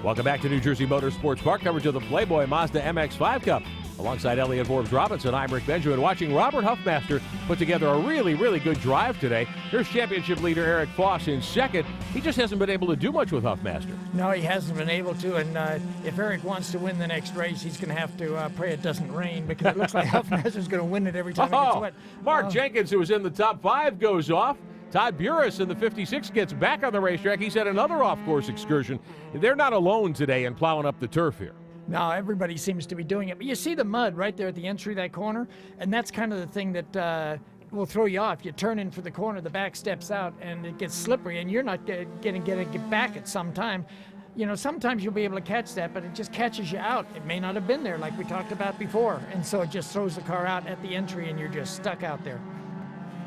Welcome back to New Jersey Motorsports Park, coverage of the Playboy Mazda MX-5 Cup. Alongside Elliot Forbes-Robinson, I'm Rick Benjamin, watching Robert Huffmaster put together a really good drive today. Here's championship leader Eric Foss in second. He just hasn't been able to do much with Huffmaster. No, he hasn't been able to, and if Eric wants to win the next race, he's going to have to pray it doesn't rain, because it looks like Huffmaster's going to win it every time it gets wet. Mark Jenkins, who was in the top 5, goes off. Todd Burris in the 56 gets back on the racetrack. He's had another off-course excursion. They're not alone today in plowing up the turf here. No, everybody seems to be doing it. But you see the mud right there at the entry of that corner, and that's kind of the thing that will throw you off. You turn in for the corner, the back steps out, and it gets slippery, and you're not going to get back at some time. You know, sometimes you'll be able to catch that, but it just catches you out. It may not have been there like we talked about before, and so it just throws the car out at the entry, and you're just stuck out there.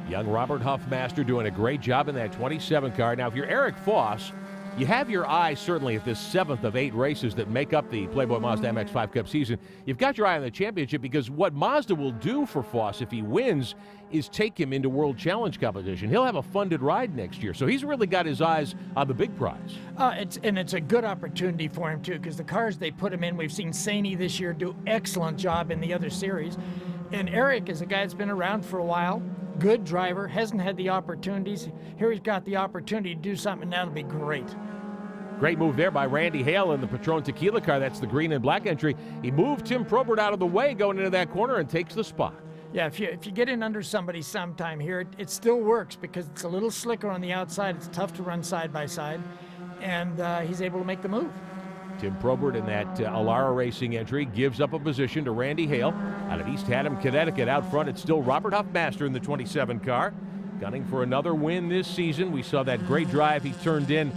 Young Robert Huffmaster doing a great job in that 27 car. Now, if you're Eric Foss, you have your eye certainly at this 7th of 8 races that make up the Playboy Mazda MX-5 Cup season. You've got your eye on the championship, because what Mazda will do for Foss if he wins is take him into World Challenge competition. He'll have a funded ride next year, so he's really got his eyes on the big prize. It's a good opportunity for him, too, because the cars they put him in, we've seen Saney this year do excellent job in the other series. And Eric is a guy that's been around for a while. Good driver, hasn't had the opportunities. Here he's got the opportunity to do something, and that'll be great. Great move there by Randy Hale in the Patron Tequila car. That's the green and black entry. He moved Tim Probert out of the way going into that corner and takes the spot. Yeah, if you get in under somebody sometime here, it still works because it's a little slicker on the outside. It's tough to run side by side, and he's able to make the move. Tim Probert in that Alara Racing entry gives up a position to Randy Hale out of East Haddam, Connecticut. Out front, it's still Robert Huffmaster in the 27 car, gunning for another win this season. We saw that great drive he turned in.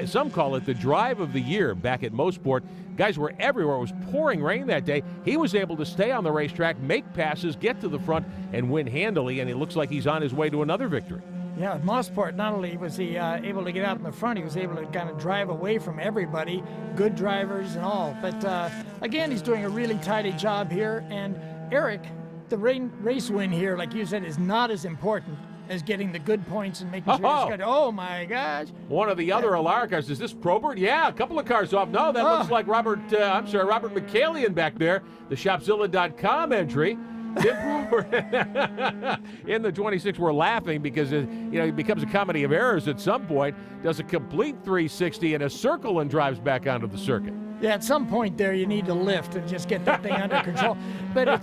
Some call it the drive of the year back at Mosport. Guys were everywhere. It was pouring rain that day. He was able to stay on the racetrack, make passes, get to the front, and win handily, and it looks like he's on his way to another victory. Yeah, at Mosport, not only was he able to get out in the front, he was able to kind of drive away from everybody, good drivers and all. But again, he's doing a really tidy job here. And Eric, the race win here, like you said, is not as important as getting the good points and making sure he's got, oh my gosh. One of the other Alara cars, is this Probert? Yeah, a couple of cars off. No, that looks like Robert McCallion back there, the Shopzilla.com entry. In the 26, we're laughing because it becomes a comedy of errors at some point. Does a complete 360 in a circle and drives back onto the circuit. Yeah, at some point there you need to lift and just get that thing under control. But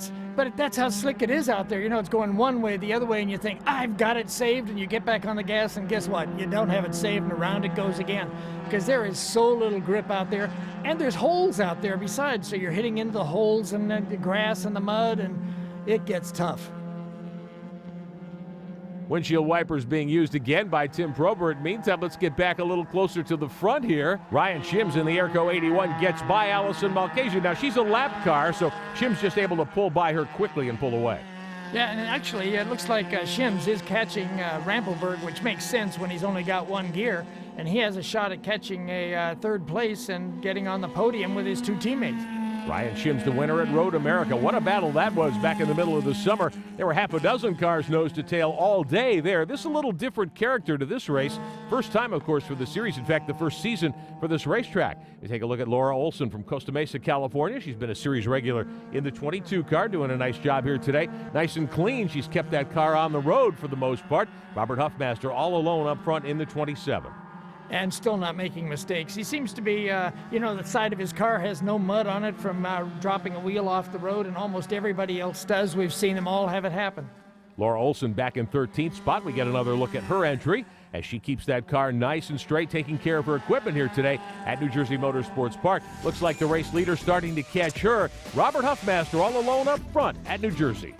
that's how slick it is out there. You know, it's going one way, the other way, and you think, I've got it saved, and you get back on the gas, and guess what? You don't have it saved, and around it goes again. Because there is so little grip out there, and there's holes out there besides, so you're hitting into the holes and the grass and the mud, and it gets tough. Windshield wipers being used again by Tim Probert. Meantime, let's get back a little closer to the front here. Ryan Shims in the Airco 81 gets by Allison Malcasian. Now, she's a lap car, so Shims just able to pull by her quickly and pull away. Yeah, and actually, it looks like Shims is catching Rampelberg, which makes sense when he's only got one gear, and he has a shot at catching a third place and getting on the podium with his 2 teammates. Ryan Shims, the winner at Road America. What a battle that was back in the middle of the summer. There were half a dozen cars nose to tail all day there. This is a little different character to this race. First time, of course, for the series. In fact, the first season for this racetrack. We take a look at Laura Olson from Costa Mesa, California. She's been a series regular in the 22 car, doing a nice job here today. Nice and clean. She's kept that car on the road for the most part. Robert Huffmaster all alone up front in the 27. And still not making mistakes. He seems to be, the side of his car has no mud on it from dropping a wheel off the road, and almost everybody else does. We've seen them all have it happen. Laura Olson back in 13th spot. We get another look at her entry as she keeps that car nice and straight, taking care of her equipment here today at New Jersey Motorsports Park. Looks like the race leader starting to catch her. Robert Huffmaster all alone up front at New Jersey.